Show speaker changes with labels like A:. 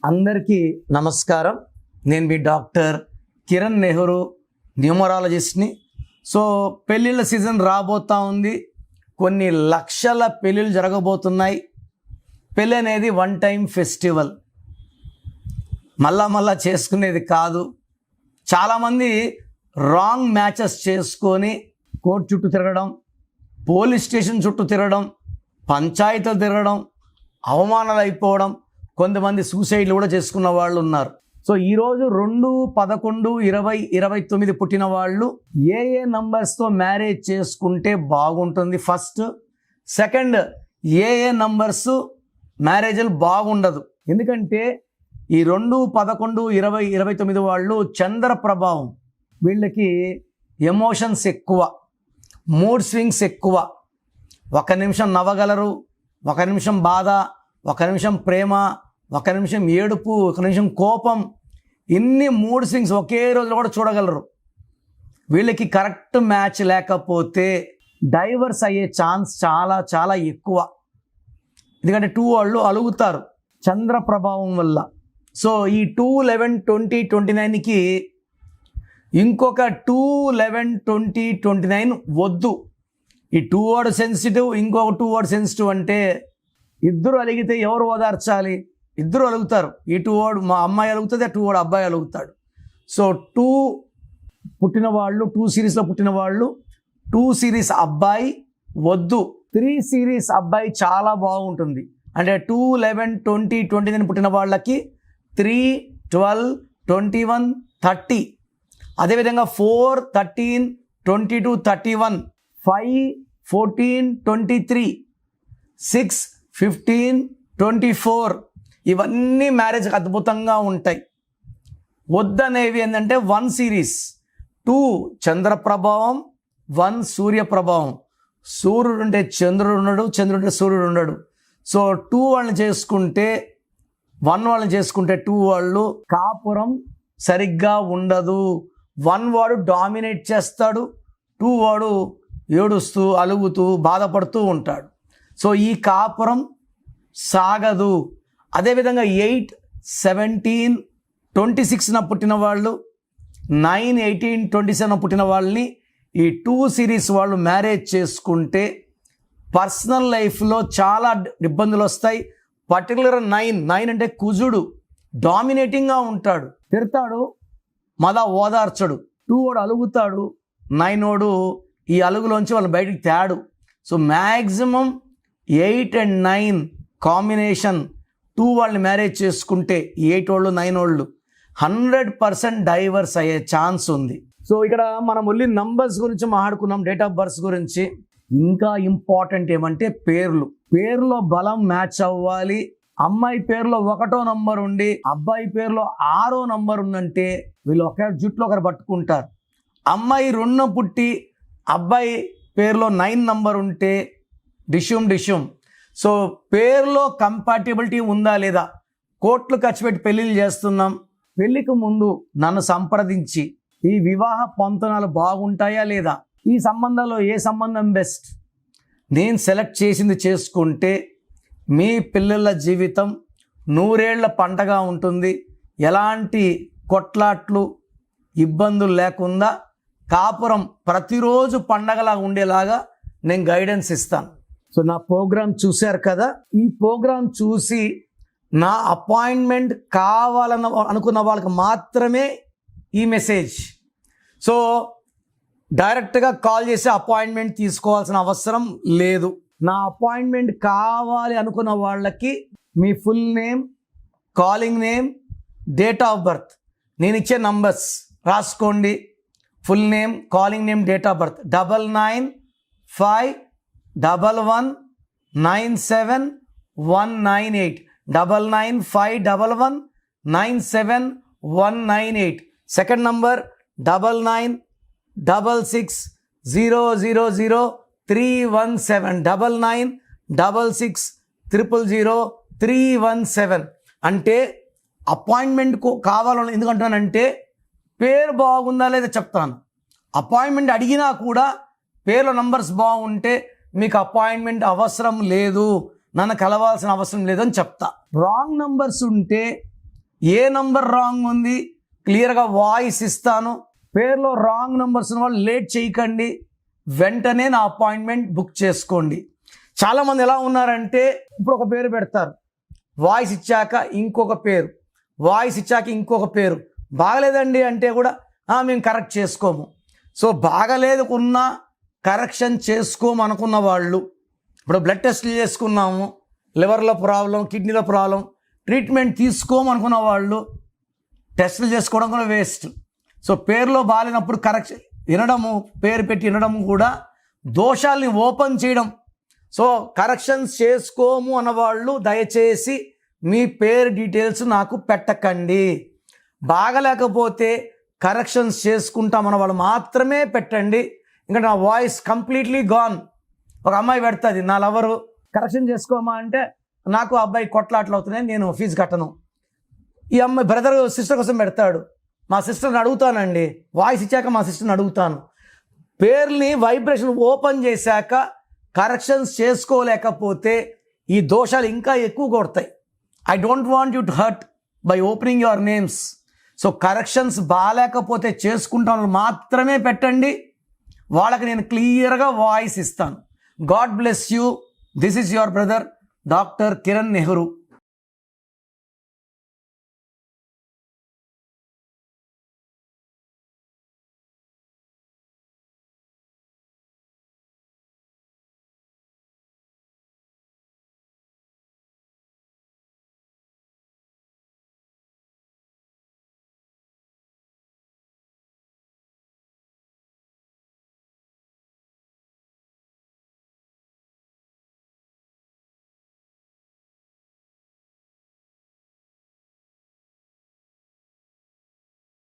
A: అందరికీ నమస్కారం. నేను మీ డాక్టర్ కిరణ్ నెహ్రూ, న్యూమరాలజిస్ట్ని. సో పెళ్ళిళ్ళ సీజన్ రాబోతూ ఉంది. కొన్ని లక్షల పెళ్ళిళ్ళు జరగబోతున్నాయి. పెళ్ళి అనేది వన్ టైం ఫెస్టివల్, మళ్ళా చేసుకునేది కాదు. చాలామంది రాంగ్ మ్యాచెస్ చేసుకొని కోర్టు చుట్టూ తిరగడం, పోలీస్ స్టేషన్ చుట్టూ తిరగడం, పంచాయతీలు తిరగడం, అవమానాలు అయిపోవడం, కొంతమంది సూసైడ్లు కూడా చేసుకున్న వాళ్ళు ఉన్నారు. సో ఈరోజు 2-11-20-29 పుట్టిన వాళ్ళు ఏ నంబర్స్తో మ్యారేజ్ చేసుకుంటే బాగుంటుంది? ఫస్ట్. సెకండ్, ఏ నంబర్స్ మ్యారేజ్లు బాగుండదు? ఎందుకంటే ఈ 2-11-20-29 వాళ్ళు చంద్ర ప్రభావం, వీళ్ళకి ఎమోషన్స్ ఎక్కువ, మూడ్ స్వింగ్స్ ఎక్కువ. ఒక నిమిషం నవ్వగలరు, ఒక నిమిషం బాధ, ఒక నిమిషం ప్రేమ, ఒక నిమిషం ఏడుపు, ఒక నిమిషం కోపం. ఇన్ని మూడ్ స్వింగ్స్ ఒకే రోజులో కూడా చూడగలరు. వీళ్ళకి కరెక్ట్ మ్యాచ్ లేకపోతే డైవర్స్ అయ్యే ఛాన్స్ చాలా ఎక్కువ. ఎందుకంటే 2 వాళ్ళు అలుగుతారు చంద్ర ప్రభావం వల్ల. సో ఈ 2-11-20-29కి ఇంకొక 2-11-20-29 వద్దు. ఈ 2 వర్డ్ సెన్సిటివ్, ఇంకొక 2 వర్డ్ సెన్సిటివ్ అంటే ఇద్దరు అలిగితే ఎవరు ఓదార్చాలి? ఇద్దరు అలుగుతారు. ఈ 2 వర్డ్ మా అమ్మాయి అలుగుతుంది, ఆ 2 వర్డ్ అబ్బాయి అలుగుతాడు. సో 2 పుట్టిన వాళ్ళు, 2 సిరీస్లో పుట్టిన వాళ్ళు 2 సిరీస్ అబ్బాయి వద్దు. 3 సిరీస్ అబ్బాయి చాలా బాగుంటుంది. అంటే 2-11-20-29 పుట్టిన వాళ్ళకి 3, 12, 21, 30. అదేవిధంగా 4, 13, 22, 31, 5, 14, 23, 6, 15, 24. ఇవన్నీ మ్యారేజ్కి అద్భుతంగా ఉంటాయి. వద్దనేవి ఏంటంటే 1 సిరీస్, 2 చంద్ర ప్రభావం, 1 సూర్య ప్రభావం. సూర్యుడు ఉంటే చంద్రుడు ఉండడు, చంద్రుడు ఉంటే సూర్యుడు ఉండడు. సో 2 వాళ్ళని చేసుకుంటే, 1 వాళ్ళని చేసుకుంటే 2 వాళ్ళు కాపురం సరిగ్గా ఉండదు. 1 వాడు డామినేట్ చేస్తాడు, 2 వాడు ఏడుస్తూ అలుగుతూ బాధపడుతూ ఉంటాడు. సో ఈ కాపురం సాగదు. అదేవిధంగా 8, 17, 26 పుట్టిన వాళ్ళు, 9, 18, 27 పుట్టిన వాళ్ళని ఈ 2 సిరీస్ వాళ్ళు మ్యారేజ్ చేసుకుంటే పర్సనల్ లైఫ్లో చాలా ఇబ్బందులు వస్తాయి. పర్టికులర్ 9 అంటే కుజుడు డామినేటింగ్గా ఉంటాడు, తిడతాడు, మళ్ళా ఓదార్చడు. 2 వాడు అలుగుతాడు, 9 వాడు ఈ అలుగులోంచి వాళ్ళు బయటికి తేడు. సో మ్యాక్సిమం 8 and 9 కాంబినేషన్ 2 వాళ్ళని మ్యారేజ్ చేసుకుంటే 8 వాళ్ళు 9 వాళ్ళు 100% డైవర్స్ అయ్యే ఛాన్స్ ఉంది. సో ఇక్కడ మనం ఓన్లీ నంబర్స్ గురించి మాట్లాడుకున్నాం, డేట్ ఆఫ్ బర్త్ గురించి. ఇంకా ఇంపార్టెంట్ ఏమంటే పేరులో బలం మ్యాచ్ అవ్వాలి. అమ్మాయి పేరులో 1వ నంబర్ ఉండి అబ్బాయి పేరులో 6వ నంబర్ ఉందంటే వీళ్ళు ఒకరి జుట్లో ఒకరు పట్టుకుంటారు. అమ్మాయి 2 పుట్టి అబ్బాయి పేరులో 9 నంబర్ ఉంటే డిష్యూమ్. సో పేరులో కంపాటిబిలిటీ ఉందా లేదా? కోట్లు ఖర్చు పెట్టి పెళ్ళిళ్ళు చేస్తున్నాం. పెళ్ళికి ముందు నన్ను సంప్రదించి ఈ వివాహ పొంతనాలు బాగుంటాయా లేదా, ఈ సంబంధాల్లో ఏ సంబంధం బెస్ట్, నేను సెలెక్ట్ చేసింది చేసుకుంటే మీ పిల్లల జీవితం 100 ఏళ్ల పంటగా ఉంటుంది. ఎలాంటి కొట్లాట్లు ఇబ్బందులు లేకుండా కాపురం ప్రతిరోజు పండగలా ఉండేలాగా నేను గైడెన్స్ ఇస్తాను. సో నా ప్రోగ్రామ్ చూశారు కదా, ఈ ప్రోగ్రామ్ చూసి నా అపాయింట్మెంట్ కావాలన్న అనుకున్న వాళ్ళకి మాత్రమే ఈ మెసేజ్. సో డైరెక్ట్గా కాల్ చేసి అపాయింట్మెంట్ తీసుకోవాల్సిన అవసరం లేదు. నా అపాయింట్మెంట్ కావాలి అనుకున్న వాళ్ళకి మీ full name, calling name, date of birth, నేను ఇచ్చే నంబర్స్ రాసుకోండి. Full name, calling name, date of birth 9951197198 9951197198. Second number 9966000317 9966000317. అంటే అపాయింట్మెంట్ కావాలని ఎందుకంటానంటే పేరు బాగుందా లేదా చెప్తాను. అపాయింట్మెంట్ అడిగినా కూడా పేర్ల నంబర్స్ బాగుంటే మీకు అపాయింట్మెంట్ అవసరం లేదు, నన్ను కలవాల్సిన అవసరం లేదని చెప్తా. రాంగ్ నంబర్స్ ఉంటే ఏ నంబర్ రాంగ్ ఉంది క్లియర్గా వాయిస్ ఇస్తాను. పేరులో రాంగ్ నంబర్స్ ఉన్న వాళ్ళు లేట్ చేయకండి, వెంటనే నా అపాయింట్మెంట్ బుక్ చేసుకోండి. చాలామంది ఎలా ఉన్నారంటే ఇప్పుడు ఒక పేరు పెడతారు, వాయిస్ ఇచ్చాక ఇంకొక పేరు, వాయిస్ ఇచ్చాక ఇంకొక పేరు. బాగలేదండి అంటే కూడా మేము కరెక్ట్ చేసుకోము. సో బాగలేదుకున్నా కరెక్షన్ చేసుకోము అనుకున్న వాళ్ళు, ఇప్పుడు బ్లడ్ టెస్ట్లు చేసుకున్నాము, లివర్లో ప్రాబ్లం, కిడ్నీలో ప్రాబ్లం, ట్రీట్మెంట్ తీసుకోము అనుకున్న వాళ్ళు టెస్టులు చేసుకోవడం కూడా వేస్ట్. సో పేరులో బాగాలేనప్పుడు కరెక్షన్ వినడము, పేరు పెట్టి వినడము కూడా దోషాల్ని ఓపెన్ చేయడం. సో కరెక్షన్స్ చేసుకోము అన్నవాళ్ళు దయచేసి మీ పేరు డీటెయిల్స్ నాకు పెట్టకండి. బాగలేకపోతే కరెక్షన్స్ చేసుకుంటామన్న వాళ్ళు మాత్రమే పెట్టండి. ఇంకా నా వాయిస్ కంప్లీట్లీ గాన్. ఒక అమ్మాయి పెడుతుంది, నా లవరు కరెక్షన్ చేసుకోమా అంటే నాకు అబ్బాయి కొట్లాట్లు అవుతున్నాయి, నేను ఫీజు కట్టను. ఈ అమ్మాయి బ్రదర్ సిస్టర్ కోసం పెడతాడు, మా సిస్టర్ని అడుగుతానండి, వాయిస్ ఇచ్చాక మా సిస్టర్ని అడుగుతాను. పేర్ని వైబ్రేషన్ ఓపెన్ చేశాక కరెక్షన్స్ చేసుకోలేకపోతే ఈ దోషాలు ఇంకా ఎక్కువ కొడతాయి. I don't want you to hurt by opening your names. So corrections బాగాలేకపోతే చేసుకుంటాను మాత్రమే పెట్టండి, వాళ్ళకి నేను క్లియర్గా వాయిస్ ఇస్తాను. God bless you. This is your brother doctor Kiran Nehru.